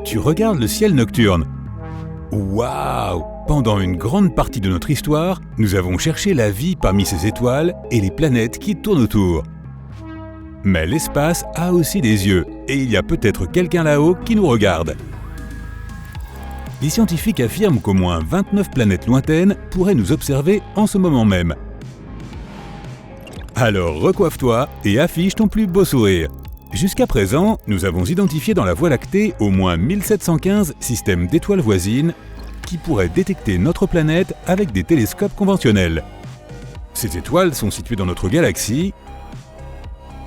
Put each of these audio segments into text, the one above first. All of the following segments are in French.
tu regardes le ciel nocturne. Waouh! Pendant une grande partie de notre histoire, nous avons cherché la vie parmi ces étoiles et les planètes qui tournent autour. Mais l'espace a aussi des yeux, et il y a peut-être quelqu'un là-haut qui nous regarde. Les scientifiques affirment qu'au moins 29 planètes lointaines pourraient nous observer en ce moment même. Alors recoiffe-toi et affiche ton plus beau sourire. Jusqu'à présent, nous avons identifié dans la Voie lactée au moins 1715 systèmes d'étoiles voisines qui pourraient détecter notre planète avec des télescopes conventionnels. Ces étoiles sont situées dans notre galaxie,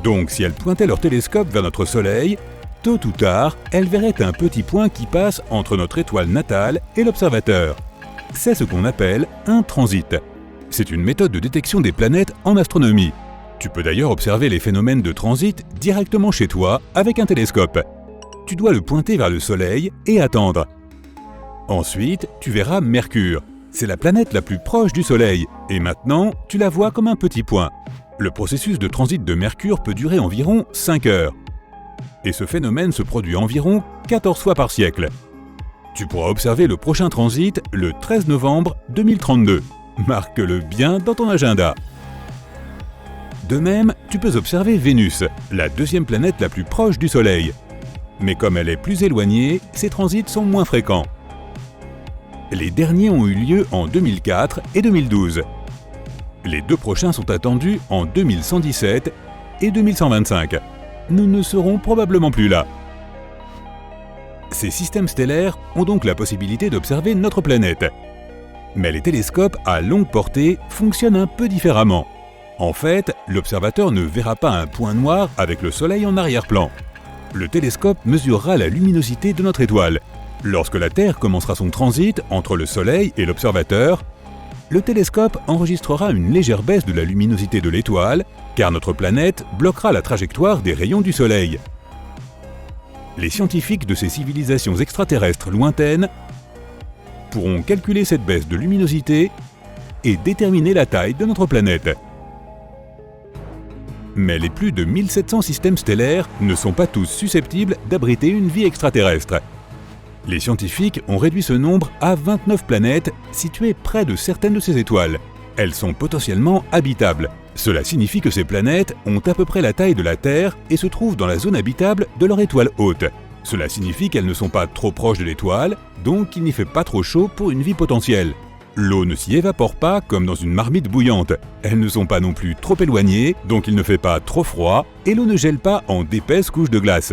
donc si elles pointaient leur télescope vers notre Soleil, tôt ou tard, elles verraient un petit point qui passe entre notre étoile natale et l'observateur. C'est ce qu'on appelle un transit. C'est une méthode de détection des planètes en astronomie. Tu peux d'ailleurs observer les phénomènes de transit directement chez toi avec un télescope. Tu dois le pointer vers le Soleil et attendre. Ensuite, tu verras Mercure. C'est la planète la plus proche du Soleil, et maintenant, tu la vois comme un petit point. Le processus de transit de Mercure peut durer environ 5 heures. Et ce phénomène se produit environ 14 fois par siècle. Tu pourras observer le prochain transit le 13 novembre 2032. Marque-le bien dans ton agenda. De même, tu peux observer Vénus, la deuxième planète la plus proche du Soleil. Mais comme elle est plus éloignée, ces transits sont moins fréquents. Les derniers ont eu lieu en 2004 et 2012. Les deux prochains sont attendus en 2117 et 2125. Nous ne serons probablement plus là. Ces systèmes stellaires ont donc la possibilité d'observer notre planète. Mais les télescopes à longue portée fonctionnent un peu différemment. En fait, l'observateur ne verra pas un point noir avec le Soleil en arrière-plan. Le télescope mesurera la luminosité de notre étoile. Lorsque la Terre commencera son transit entre le Soleil et l'observateur, le télescope enregistrera une légère baisse de la luminosité de l'étoile, car notre planète bloquera la trajectoire des rayons du Soleil. Les scientifiques de ces civilisations extraterrestres lointaines pourront calculer cette baisse de luminosité et déterminer la taille de notre planète. Mais les plus de 1700 systèmes stellaires ne sont pas tous susceptibles d'abriter une vie extraterrestre. Les scientifiques ont réduit ce nombre à 29 planètes situées près de certaines de ces étoiles. Elles sont potentiellement habitables. Cela signifie que ces planètes ont à peu près la taille de la Terre et se trouvent dans la zone habitable de leur étoile hôte. Cela signifie qu'elles ne sont pas trop proches de l'étoile, donc il n'y fait pas trop chaud pour une vie potentielle. L'eau ne s'y évapore pas comme dans une marmite bouillante. Elles ne sont pas non plus trop éloignées, donc il ne fait pas trop froid, et l'eau ne gèle pas en d'épaisses couches de glace.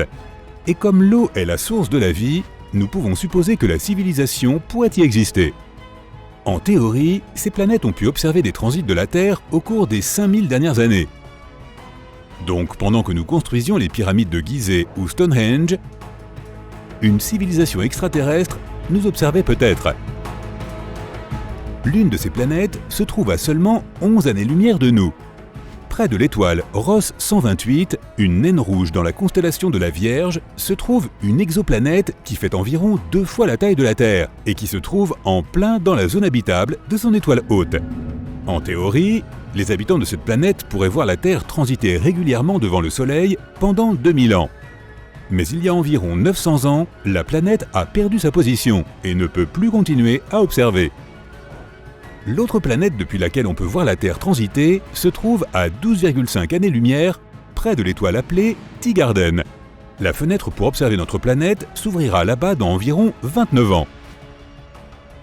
Et comme l'eau est la source de la vie, nous pouvons supposer que la civilisation pourrait y exister. En théorie, ces planètes ont pu observer des transits de la Terre au cours des 5000 dernières années. Donc pendant que nous construisions les pyramides de Gizeh ou Stonehenge, une civilisation extraterrestre nous observait peut-être. L'une de ces planètes se trouve à seulement 11 années-lumière de nous. Près de l'étoile Ross 128, une naine rouge dans la constellation de la Vierge, se trouve une exoplanète qui fait environ 2 fois la taille de la Terre et qui se trouve en plein dans la zone habitable de son étoile hôte. En théorie, les habitants de cette planète pourraient voir la Terre transiter régulièrement devant le Soleil pendant 2000 ans. Mais il y a environ 900 ans, la planète a perdu sa position et ne peut plus continuer à observer. L'autre planète depuis laquelle on peut voir la Terre transiter se trouve à 12,5 années-lumière, près de l'étoile appelée Teegarden. La fenêtre pour observer notre planète s'ouvrira là-bas dans environ 29 ans.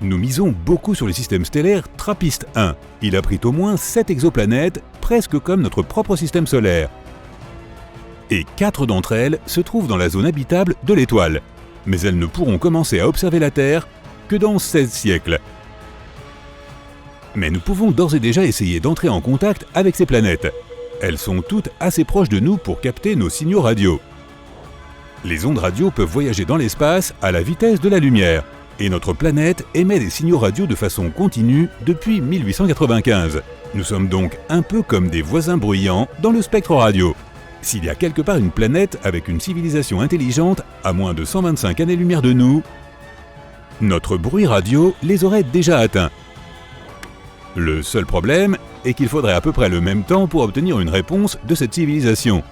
Nous misons beaucoup sur le système stellaire TRAPPIST-1. Il abrite au moins 7 exoplanètes, presque comme notre propre système solaire. Et 4 d'entre elles se trouvent dans la zone habitable de l'étoile. Mais elles ne pourront commencer à observer la Terre que dans 16 siècles. Mais nous pouvons d'ores et déjà essayer d'entrer en contact avec ces planètes. Elles sont toutes assez proches de nous pour capter nos signaux radio. Les ondes radio peuvent voyager dans l'espace à la vitesse de la lumière. Et notre planète émet des signaux radio de façon continue depuis 1895. Nous sommes donc un peu comme des voisins bruyants dans le spectre radio. S'il y a quelque part une planète avec une civilisation intelligente à moins de 125 années-lumière de nous, notre bruit radio les aurait déjà atteints. Le seul problème est qu'il faudrait à peu près le même temps pour obtenir une réponse de cette civilisation.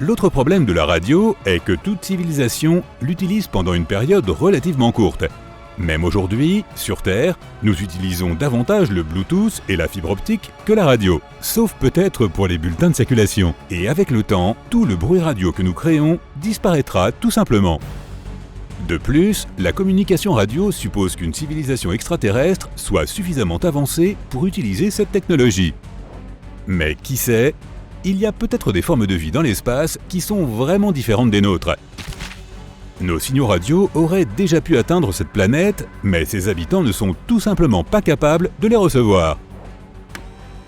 L'autre problème de la radio est que toute civilisation l'utilise pendant une période relativement courte. Même aujourd'hui, sur Terre, nous utilisons davantage le Bluetooth et la fibre optique que la radio, sauf peut-être pour les bulletins de circulation. Et avec le temps, tout le bruit radio que nous créons disparaîtra tout simplement. De plus, la communication radio suppose qu'une civilisation extraterrestre soit suffisamment avancée pour utiliser cette technologie. Mais qui sait, il y a peut-être des formes de vie dans l'espace qui sont vraiment différentes des nôtres. Nos signaux radio auraient déjà pu atteindre cette planète, mais ses habitants ne sont tout simplement pas capables de les recevoir.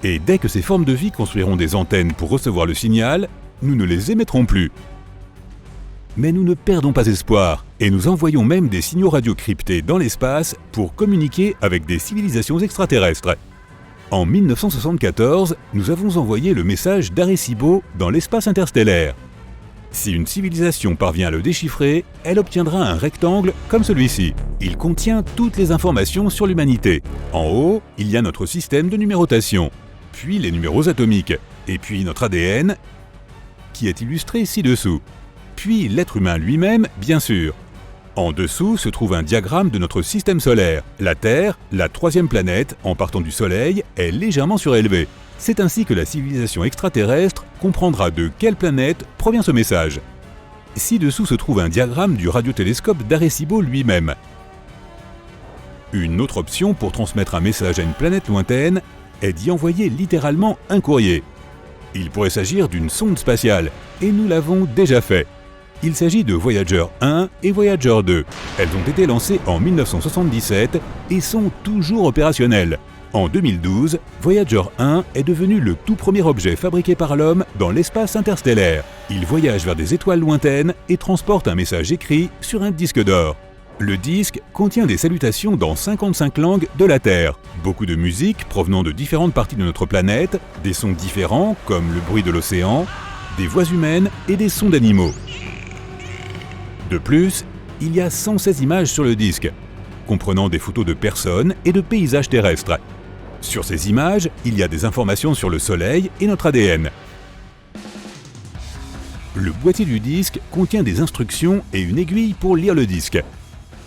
Et dès que ces formes de vie construiront des antennes pour recevoir le signal, nous ne les émettrons plus. Mais nous ne perdons pas espoir, et nous envoyons même des signaux radio cryptés dans l'espace pour communiquer avec des civilisations extraterrestres. En 1974, nous avons envoyé le message d'Arecibo dans l'espace interstellaire. Si une civilisation parvient à le déchiffrer, elle obtiendra un rectangle comme celui-ci. Il contient toutes les informations sur l'humanité. En haut, il y a notre système de numérotation, puis les numéros atomiques, et puis notre ADN, qui est illustré ci-dessous. Puis l'être humain lui-même, bien sûr. En dessous se trouve un diagramme de notre système solaire. La Terre, la troisième planète, en partant du Soleil, est légèrement surélevée. C'est ainsi que la civilisation extraterrestre comprendra de quelle planète provient ce message. Ci-dessous se trouve un diagramme du radiotélescope d'Arecibo lui-même. Une autre option pour transmettre un message à une planète lointaine est d'y envoyer littéralement un courrier. Il pourrait s'agir d'une sonde spatiale, et nous l'avons déjà fait. Il s'agit de Voyager 1 et Voyager 2. Elles ont été lancées en 1977 et sont toujours opérationnelles. En 2012, Voyager 1 est devenu le tout premier objet fabriqué par l'homme dans l'espace interstellaire. Il voyage vers des étoiles lointaines et transporte un message écrit sur un disque d'or. Le disque contient des salutations dans 55 langues de la Terre, beaucoup de musique provenant de différentes parties de notre planète, des sons différents comme le bruit de l'océan, des voix humaines et des sons d'animaux. De plus, il y a 116 images sur le disque, comprenant des photos de personnes et de paysages terrestres. Sur ces images, il y a des informations sur le Soleil et notre ADN. Le boîtier du disque contient des instructions et une aiguille pour lire le disque.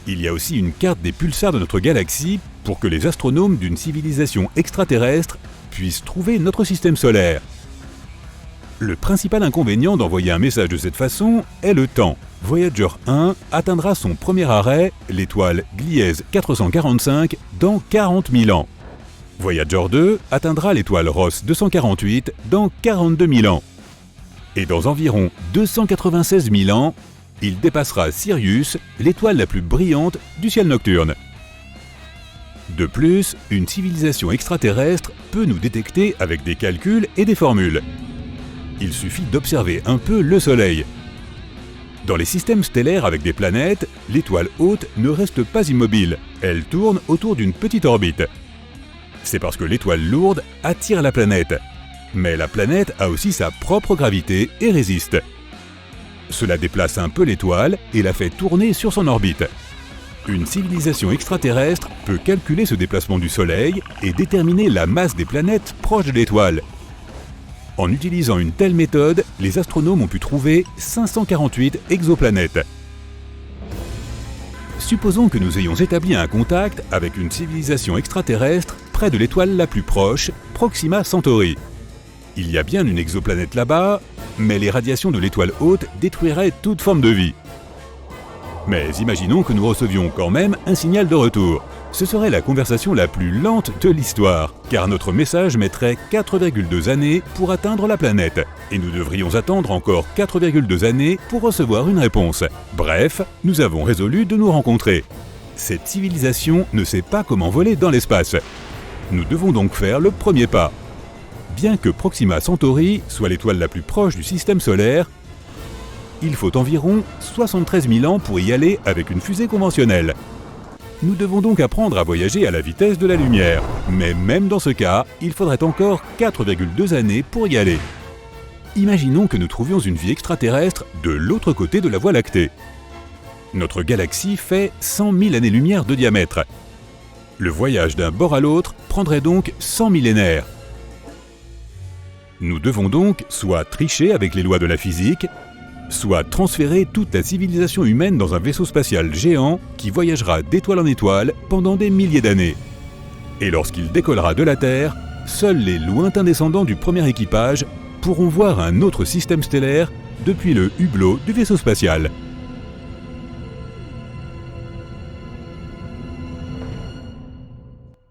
Il y a aussi une carte des pulsars de notre galaxie pour que les astronomes d'une civilisation extraterrestre puissent trouver notre système solaire. Le principal inconvénient d'envoyer un message de cette façon est le temps. Voyager 1 atteindra son premier arrêt, l'étoile Gliese 445, dans 40 000 ans. Voyager 2 atteindra l'étoile Ross 248 dans 42 000 ans. Et dans environ 296 000 ans, il dépassera Sirius, l'étoile la plus brillante du ciel nocturne. De plus, une civilisation extraterrestre peut nous détecter avec des calculs et des formules. Il suffit d'observer un peu le Soleil. Dans les systèmes stellaires avec des planètes, l'étoile haute ne reste pas immobile, elle tourne autour d'une petite orbite. C'est parce que l'étoile lourde attire la planète. Mais la planète a aussi sa propre gravité et résiste. Cela déplace un peu l'étoile et la fait tourner sur son orbite. Une civilisation extraterrestre peut calculer ce déplacement du Soleil et déterminer la masse des planètes proches de l'étoile. En utilisant une telle méthode, les astronomes ont pu trouver 548 exoplanètes. Supposons que nous ayons établi un contact avec une civilisation extraterrestre près de l'étoile la plus proche, Proxima Centauri. Il y a bien une exoplanète là-bas, mais les radiations de l'étoile haute détruiraient toute forme de vie. Mais imaginons que nous recevions quand même un signal de retour. Ce serait la conversation la plus lente de l'histoire, car notre message mettrait 4,2 années pour atteindre la planète, et nous devrions attendre encore 4,2 années pour recevoir une réponse. Bref, nous avons résolu de nous rencontrer. Cette civilisation ne sait pas comment voler dans l'espace. Nous devons donc faire le premier pas. Bien que Proxima Centauri soit l'étoile la plus proche du système solaire, il faut environ 73 000 ans pour y aller avec une fusée conventionnelle. Nous devons donc apprendre à voyager à la vitesse de la lumière. Mais même dans ce cas, il faudrait encore 4,2 années pour y aller. Imaginons que nous trouvions une vie extraterrestre de l'autre côté de la Voie lactée. Notre galaxie fait 100 000 années-lumière de diamètre. Le voyage d'un bord à l'autre prendrait donc 100 millénaires. Nous devons donc soit tricher avec les lois de la physique, soit transférer toute la civilisation humaine dans un vaisseau spatial géant qui voyagera d'étoile en étoile pendant des milliers d'années. Et lorsqu'il décollera de la Terre, seuls les lointains descendants du premier équipage pourront voir un autre système stellaire depuis le hublot du vaisseau spatial.